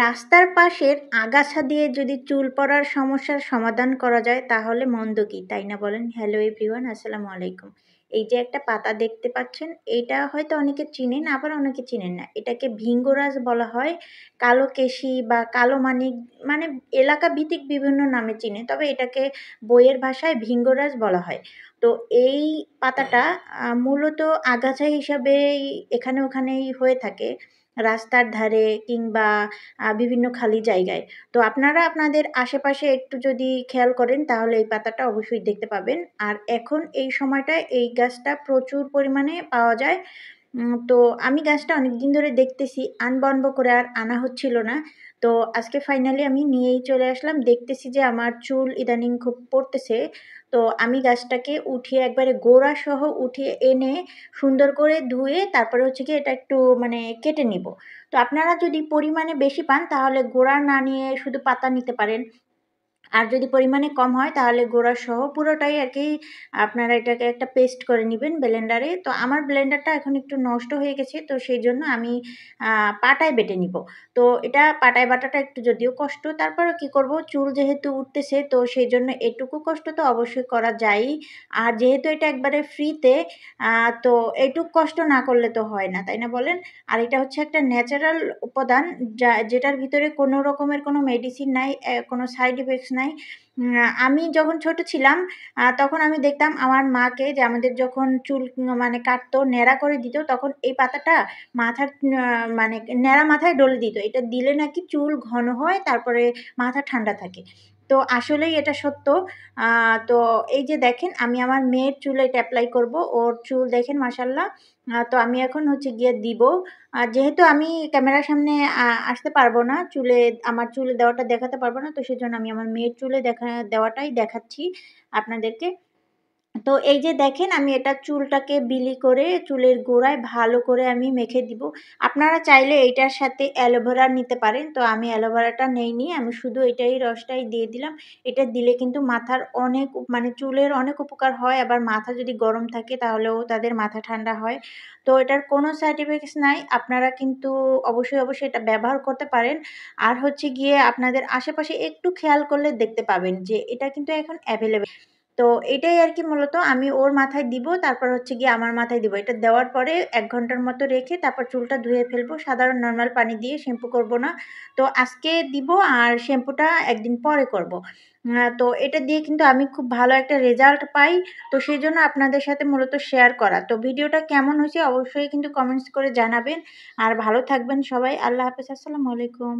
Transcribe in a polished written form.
রাস্তার পাশের আগাছা দিয়ে যদি চুল পড়ার সমস্যার সমাধান করা যায় তাহলে মন্দ কি, তাই না বলেন? হ্যালো এভরিওয়ান, আসসালামু আলাইকুম। এই যে একটা পাতা দেখতে পাচ্ছেন, এইটা হয়তো অনেকে চিনেন, আবার অনেকে চিনেন না। এটাকে ভিঙ্গরাজ বলা হয়, কালো কেশি বা কালো মানিক, মানে এলাকা ভিত্তিক বিভিন্ন নামে চিনে, তবে এটাকে বইয়ের ভাষায় ভিঙ্গরাজ বলা হয়। তো এই পাতাটা মূলত আগাছা হিসাবেই এখানে ওখানেই হয়ে থাকে, রাস্তার ধারে কিংবা বিভিন্ন খালি জায়গায়। তো আপনারা আপনাদের আশেপাশে একটু যদি খেয়াল করেন তাহলে এই পাতাটা অবশ্যই দেখতে পাবেন। আর এখন এই সময়টায় এই গাছটা প্রচুর পরিমাণে পাওয়া যায়। তো আমি গাছটা অনেকদিন ধরে দেখতেছি, আনবন করে আর আনা হচ্ছিল না। তো আজকে ফাইনালি আমি নিয়েই চলে আসলাম। দেখতেছি যে আমার চুল ইদানিং খুব পড়তেছে। তো আমি গাছটাকে উঠিয়ে একবারে গোড়াসহ উঠিয়ে এনে সুন্দর করে ধুয়ে তারপরে হচ্ছে গিয়ে এটা একটু মানে কেটে নিব। তো আপনারা যদি পরিমাণে বেশি পান তাহলে গোড়া না নিয়ে শুধু পাতা নিতে পারেন। আর যদি পরিমাণে কম হয় তাহলে গোড়া সহ পুরোটাই আর কি আপনারা এটাকে একটা পেস্ট করে নেবেন ব্লেন্ডারে। তো আমার ব্লেন্ডারটা এখন একটু নষ্ট হয়ে গেছে, তো সেই জন্য আমি পাটায় বেটে নিব। তো এটা পাটায় বাটাটা একটু যদিও কষ্ট, তারপরেও কি করব, চুল যেহেতু উঠতেছে তো সেই জন্য এটুকু কষ্ট তো অবশ্যই করা যায়ই। আর যেহেতু এটা একবারে ফ্রিতে, তো এটুক কষ্ট না করলে তো হয় না, তাই না বলেন? আর এটা হচ্ছে একটা ন্যাচারাল উপাদান, যেটার ভিতরে কোনো রকমের কোনো মেডিসিন নাই, কোনো সাইড ইফেক্টস নাই। আমি যখন ছোট ছিলাম তখন আমি দেখতাম আমার মাকে, যে আমাদের যখন চুল মানে কাটতো, ন্যাড়া করে দিত, তখন এই পাতাটা মাথার মানে ন্যাড়া মাথায় ডলে দিত। এটা দিলে নাকি চুল ঘন হয়, তারপরে মাথা ঠান্ডা থাকে। তো আসলেই এটা সত্য। তো এই যে দেখেন আমি আমার মেয়ের চুলে এটা এপ্লাই করব। ওর চুল দেখেন মাশাআল্লাহ। তো আমি এখন হচ্ছে গিয়ে দিব। যেহেতু আমি ক্যামেরার সামনে আসতে পারবো না, আমার চুলে দেওয়াটা দেখাতে পারবো না, তো সেজন্য আমি আমার মেয়ের চুলে দেওয়াটাই দেখাচ্ছি আপনাদেরকে। তো এই যে দেখেন আমি এটা চুলটাকে বিলি করে চুলের গোড়ায় ভালো করে আমি মেখে দিব। আপনারা চাইলে এইটার সাথে অ্যালোভেরা নিতে পারেন। তো আমি অ্যালোভেরাটা নেইনি। আমি শুধু এটাই রসটাই দিয়ে দিলাম। এটা দিলে কিন্তু মাথার অনেক মানে চুলের অনেক উপকার হয়। আবার মাথা যদি গরম থাকে তাহলেও তাদের মাথা ঠান্ডা হয়। তো এটার কোনো সাইড ইফেক্টস নাই। আপনারা কিন্তু অবশ্যই এটা ব্যবহার করতে পারেন। আর হচ্ছে গিয়ে আপনাদের আশেপাশে একটু খেয়াল করলে দেখতে পাবেন যে এটা কিন্তু এখন এভেইলেবল। তো এটাই আরকি মূলত আমি ওর মাথায় দিব। তারপর হচ্ছে গিয়ে আমার মাথায় দিব। এটা দেওয়ার পরে ১ ঘন্টার মতো রেখে তারপর চুলটা ধুয়ে ফেলবো। সাধারণ নরমাল পানি দিয়ে, শ্যাম্পু করব না। তো আজকে দিব আর শ্যাম্পুটা একদিন পরে করব। তো এটা দিয়ে কিন্তু আমি খুব ভালো একটা রেজাল্ট পাই। তো সেজন্য আপনাদের সাথে মূলত শেয়ার করা। তো ভিডিওটা কেমন হয়েছে অবশ্যই কিন্তু কমেন্টস করে জানাবেন। আর ভালো থাকবেন সবাই। আল্লাহ হাফেজ। আসসালামু আলাইকুম।